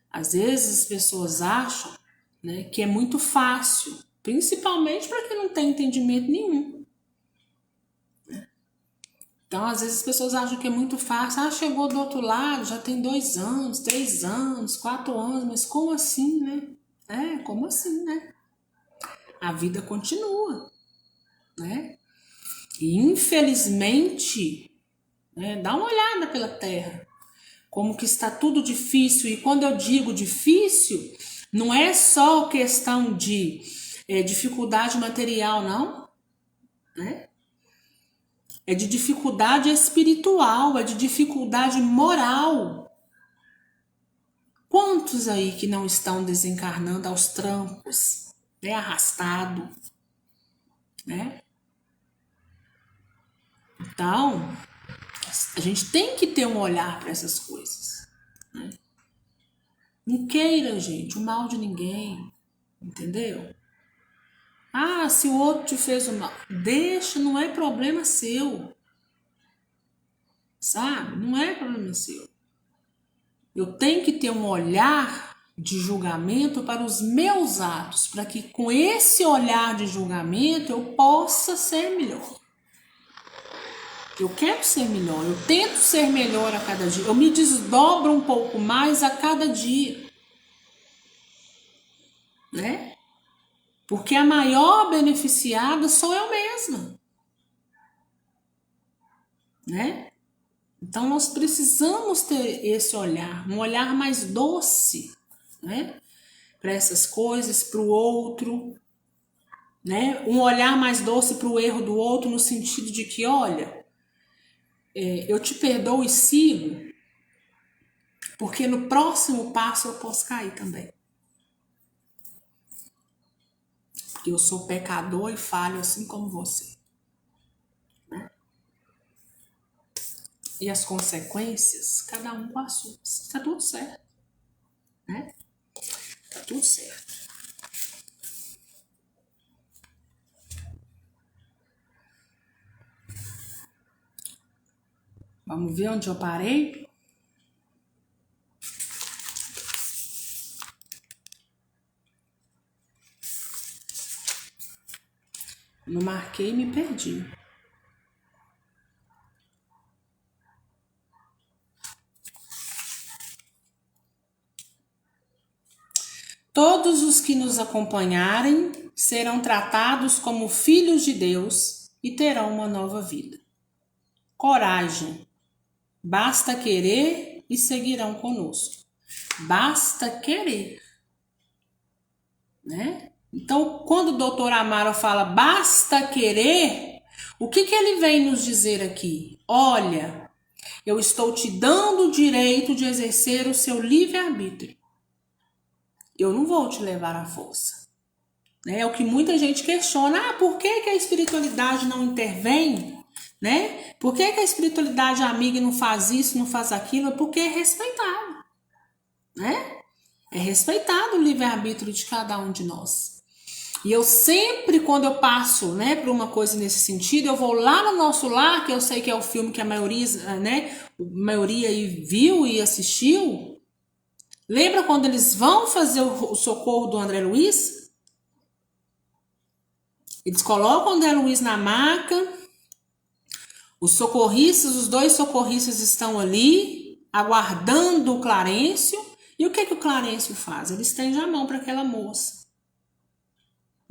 às vezes as pessoas acham, né, que é muito fácil, principalmente para quem não tem entendimento nenhum. Então, às vezes as pessoas acham que é muito fácil. Chegou do outro lado, já tem 2 anos, 3 anos, 4 anos, mas como assim, né? Como assim, né? A vida continua, né? E infelizmente, né, dá uma olhada pela Terra, como que está tudo difícil. E quando eu digo difícil, não é só questão de dificuldade material, não, né? É de dificuldade espiritual, é de dificuldade moral. Quantos aí que não estão desencarnando aos trancos, né, arrastado, né? Então, a gente tem que ter um olhar para essas coisas, né? Não queira, gente, o mal de ninguém, entendeu? Ah, se o outro te fez o mal, deixa, não é problema seu, sabe? Não é problema seu. Eu tenho que ter um olhar de julgamento para os meus atos, para que com esse olhar de julgamento eu possa ser melhor. Eu quero ser melhor, eu tento ser melhor a cada dia, eu me desdobro um pouco mais a cada dia, né? Porque a maior beneficiada sou eu mesma, né? Então nós precisamos ter esse olhar, um olhar mais doce, né? Para essas coisas, para o outro, né? Um olhar mais doce para o erro do outro no sentido de que, olha, eu te perdoo e sigo, porque no próximo passo eu posso cair também. Porque eu sou pecador e falho assim como você. Né? E as consequências, cada um com as suas. Tá tudo certo. Né? Tá tudo certo. Vamos ver onde eu parei? Não marquei e me perdi. Todos os que nos acompanharem serão tratados como filhos de Deus e terão uma nova vida. Coragem. Basta querer e seguirão conosco. Basta querer. Né? Então, quando o doutor Amaro fala basta querer, o que ele vem nos dizer aqui? Olha, eu estou te dando o direito de exercer o seu livre-arbítrio. Eu não vou te levar à força. É o que muita gente questiona. Ah, por que a espiritualidade não intervém? Né? Por que a espiritualidade amiga não faz isso, não faz aquilo? Porque é respeitado. Né? É respeitado o livre-arbítrio de cada um de nós. E eu sempre, quando eu passo, né, por uma coisa nesse sentido, eu vou lá no Nosso Lar, que eu sei que é o filme que a maioria aí viu e assistiu. Lembra quando eles vão fazer o socorro do André Luiz? Eles colocam o André Luiz na maca, os socorristas, os 2 socorristas estão ali, aguardando o Clarencio. E o que o Clarencio faz? Ele estende a mão para aquela moça.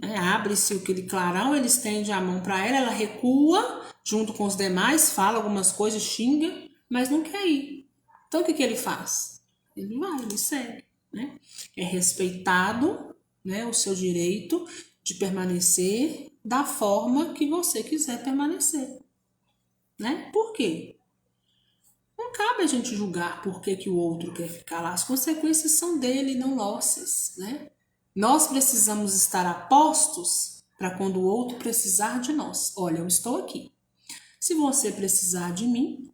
Abre-se aquele clarão, ele estende a mão para ela recua junto com os demais, fala algumas coisas, xinga, mas não quer ir. Então o que ele faz? Ele vai, ele segue. Né? É respeitado, né, o seu direito de permanecer da forma que você quiser permanecer. Né? Por quê? Não cabe a gente julgar por que o outro quer ficar lá. As consequências são dele, não nossas. Né? Nós precisamos estar a postos para quando o outro precisar de nós. Olha, eu estou aqui. Se você precisar de mim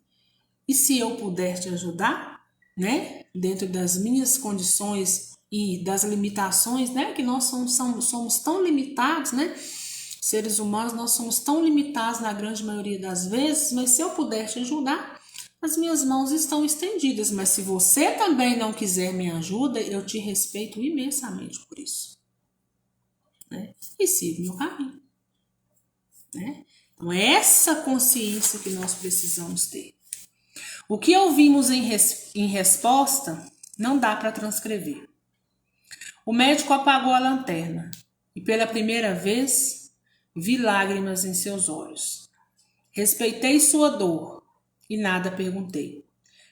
e se eu puder te ajudar, né, dentro das minhas condições e das limitações, né, que nós somos tão limitados, né, seres humanos, nós somos tão limitados na grande maioria das vezes, mas se eu puder te ajudar, as minhas mãos estão estendidas, mas se você também não quiser minha ajuda, eu te respeito imensamente por isso. Né? E sigo meu caminho. Né? Então, é essa consciência que nós precisamos ter. O que ouvimos em resposta não dá para transcrever. O médico apagou a lanterna e pela primeira vez vi lágrimas em seus olhos. Respeitei sua dor e nada perguntei.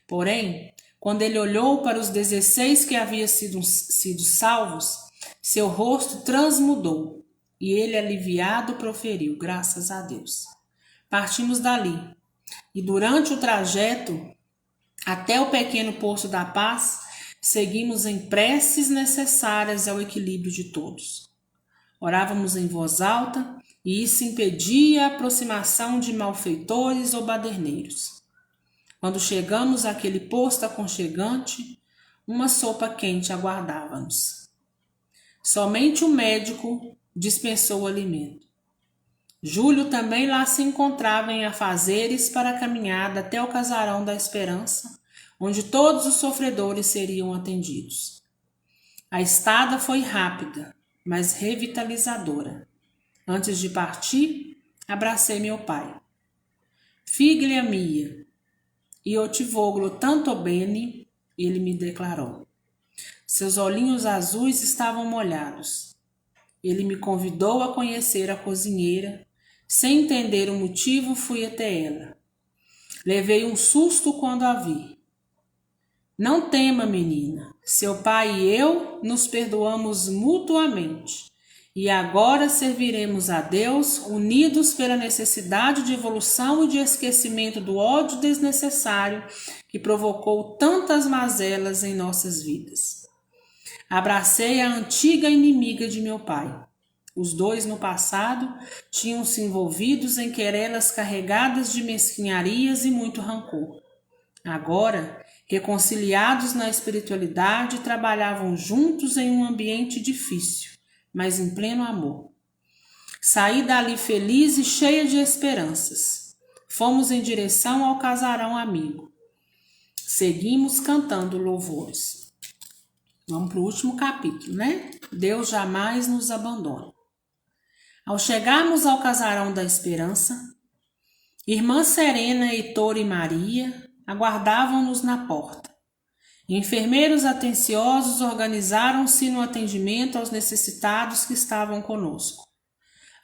Porém, quando ele olhou para os 16 que haviam sido salvos, seu rosto transmudou e ele, aliviado, proferiu, graças a Deus. Partimos dali e durante o trajeto até o pequeno Poço da Paz, seguimos em preces necessárias ao equilíbrio de todos. Orávamos em voz alta e isso impedia a aproximação de malfeitores ou baderneiros. Quando chegamos àquele posto aconchegante, uma sopa quente aguardava-nos. Somente o médico dispensou o alimento. Júlio também lá se encontrava em afazeres para a caminhada até o casarão da Esperança, onde todos os sofredores seriam atendidos. A estada foi rápida, mas revitalizadora. Antes de partir, abracei meu pai. Figlia mia, io ti voglio tanto bene, ele me declarou. Seus olhinhos azuis estavam molhados. Ele me convidou a conhecer a cozinheira. Sem entender o motivo, fui até ela. Levei um susto quando a vi. Não tema, menina. Seu pai e eu nos perdoamos mutuamente. E agora serviremos a Deus, unidos pela necessidade de evolução e de esquecimento do ódio desnecessário que provocou tantas mazelas em nossas vidas. Abracei a antiga inimiga de meu pai. Os dois, no passado, tinham se envolvidos em querelas carregadas de mesquinharias e muito rancor. Agora, reconciliados na espiritualidade, trabalhavam juntos em um ambiente difícil, mas em pleno amor. Saí dali feliz e cheia de esperanças. Fomos em direção ao casarão amigo. Seguimos cantando louvores. Vamos para o último capítulo, né? Deus jamais nos abandona. Ao chegarmos ao casarão da Esperança, irmã Serena, Heitor e Maria aguardavam-nos na porta. Enfermeiros atenciosos organizaram-se no atendimento aos necessitados que estavam conosco.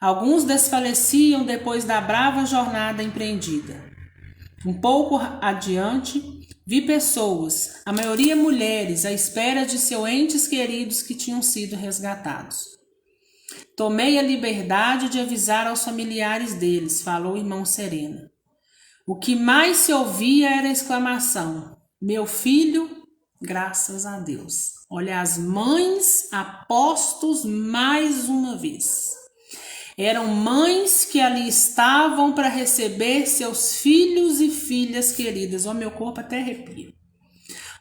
Alguns desfaleciam depois da brava jornada empreendida. Um pouco adiante, vi pessoas, a maioria mulheres, à espera de seus entes queridos que tinham sido resgatados. Tomei a liberdade de avisar aos familiares deles, falou o irmão Serena. O que mais se ouvia era a exclamação: meu filho, graças a Deus. Olha, as mães apostos mais uma vez. Eram mães que ali estavam para receber seus filhos e filhas queridas. Ó, meu corpo até arrepia.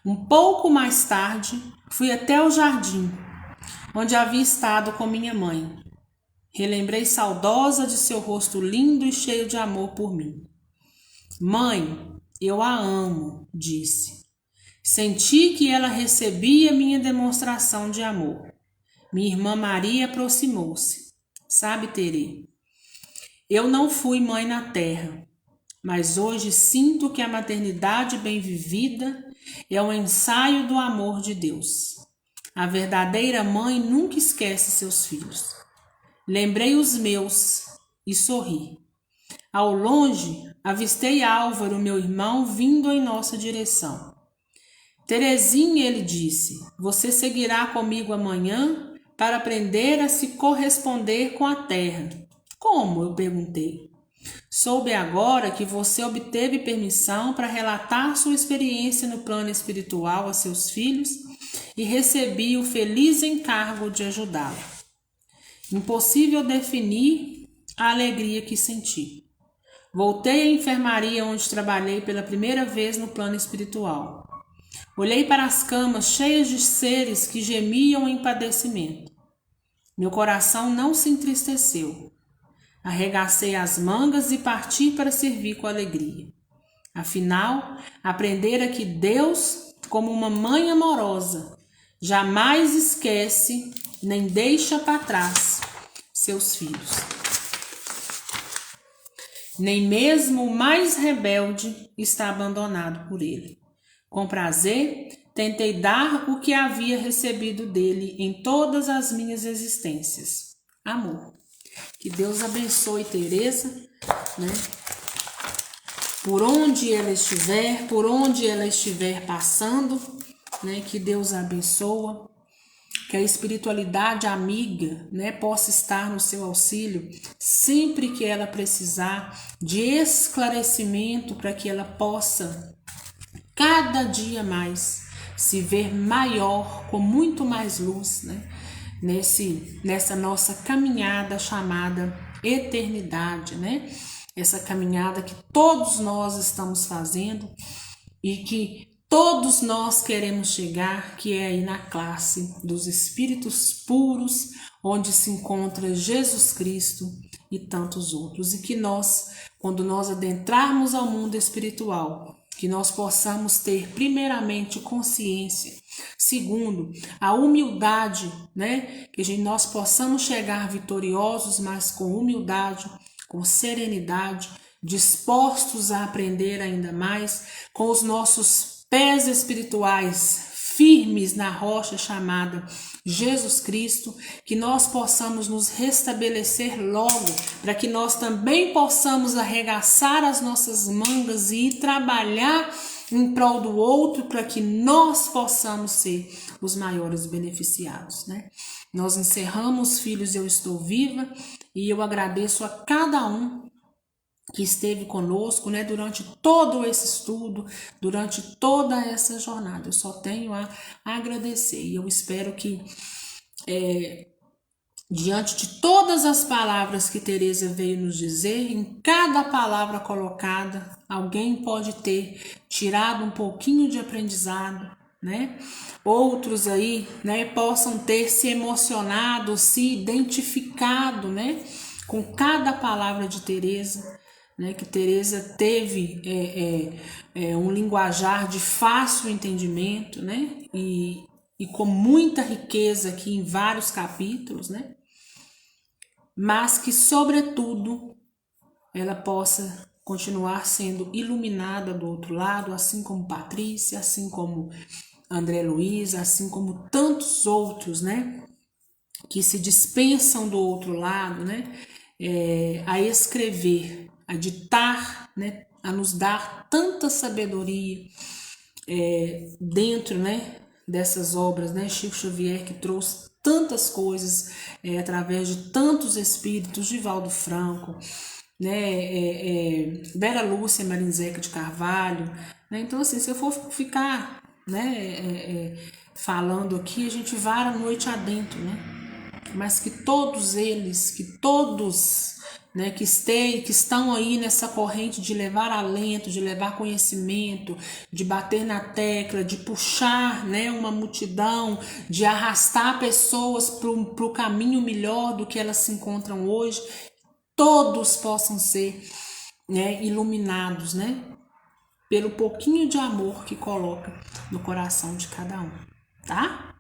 Um pouco mais tarde, fui até o jardim, onde havia estado com minha mãe. Relembrei saudosa de seu rosto lindo e cheio de amor por mim. Mãe, eu a amo, disse. Senti que ela recebia minha demonstração de amor. Minha irmã Maria aproximou-se. Sabe, Terê, eu não fui mãe na terra, mas hoje sinto que a maternidade bem vivida é um ensaio do amor de Deus. A verdadeira mãe nunca esquece seus filhos. Lembrei os meus e sorri. Ao longe, avistei Álvaro, meu irmão, vindo em nossa direção. Terezinha, ele disse, você seguirá comigo amanhã para aprender a se corresponder com a terra. Como? Eu perguntei. Soube agora que você obteve permissão para relatar sua experiência no plano espiritual a seus filhos e recebi o feliz encargo de ajudá-lo. Impossível definir a alegria que senti. Voltei à enfermaria onde trabalhei pela primeira vez no plano espiritual. Olhei para as camas cheias de seres que gemiam em padecimento. Meu coração não se entristeceu. Arregacei as mangas e parti para servir com alegria. Afinal, aprendera que Deus, como uma mãe amorosa, jamais esquece nem deixa para trás seus filhos. Nem mesmo o mais rebelde está abandonado por ele. Com prazer, tentei dar o que havia recebido dele em todas as minhas existências. Amor. Que Deus abençoe Teresa, né? Por onde ela estiver passando, né? Que Deus a abençoa. Que a espiritualidade amiga, né, possa estar no seu auxílio sempre que ela precisar de esclarecimento para que ela possa cada dia mais se ver maior, com muito mais luz, né, nessa nossa caminhada chamada eternidade, né? Essa caminhada que todos nós estamos fazendo e que todos nós queremos chegar, que é aí na classe dos espíritos puros, onde se encontra Jesus Cristo e tantos outros. E que nós, quando nós adentrarmos ao mundo espiritual, que nós possamos ter primeiramente consciência, segundo, a humildade, né? Que nós possamos chegar vitoriosos, mas com humildade, com serenidade, dispostos a aprender ainda mais, com os nossos pés espirituais firmes na rocha chamada Jesus Cristo, que nós possamos nos restabelecer logo, para que nós também possamos arregaçar as nossas mangas e ir trabalhar em prol do outro, para que nós possamos ser os maiores beneficiados, né? Nós encerramos, filhos, Eu Estou Viva, e eu agradeço a cada um que esteve conosco, né, durante todo esse estudo, durante toda essa jornada. Eu só tenho a agradecer, e eu espero que diante de todas as palavras que Teresa veio nos dizer, em cada palavra colocada, alguém pode ter tirado um pouquinho de aprendizado, né? Outros aí, né, possam ter se emocionado, se identificado, né, com cada palavra de Teresa, né, que Teresa teve um linguajar de fácil entendimento, né, e com muita riqueza aqui em vários capítulos, né, mas que, sobretudo, ela possa continuar sendo iluminada do outro lado, assim como Patrícia, assim como André Luiz, assim como tantos outros, né, que se dispensam do outro lado, né, a escrever, a ditar, né, a nos dar tanta sabedoria dentro, né, dessas obras, né, Chico Xavier, que trouxe tantas coisas através de tantos espíritos, Divaldo Franco, né, Vera Lúcia Marinzeca de Carvalho, né? Então, assim, se eu for ficar, né, falando aqui, a gente vara a noite adentro, né? Mas que todos eles, que todos, né, que estão aí nessa corrente de levar alento, de levar conhecimento, de bater na tecla, de puxar, né, uma multidão, de arrastar pessoas para o caminho melhor do que elas se encontram hoje, todos possam ser, né, iluminados, né, pelo pouquinho de amor que coloca no coração de cada um, tá?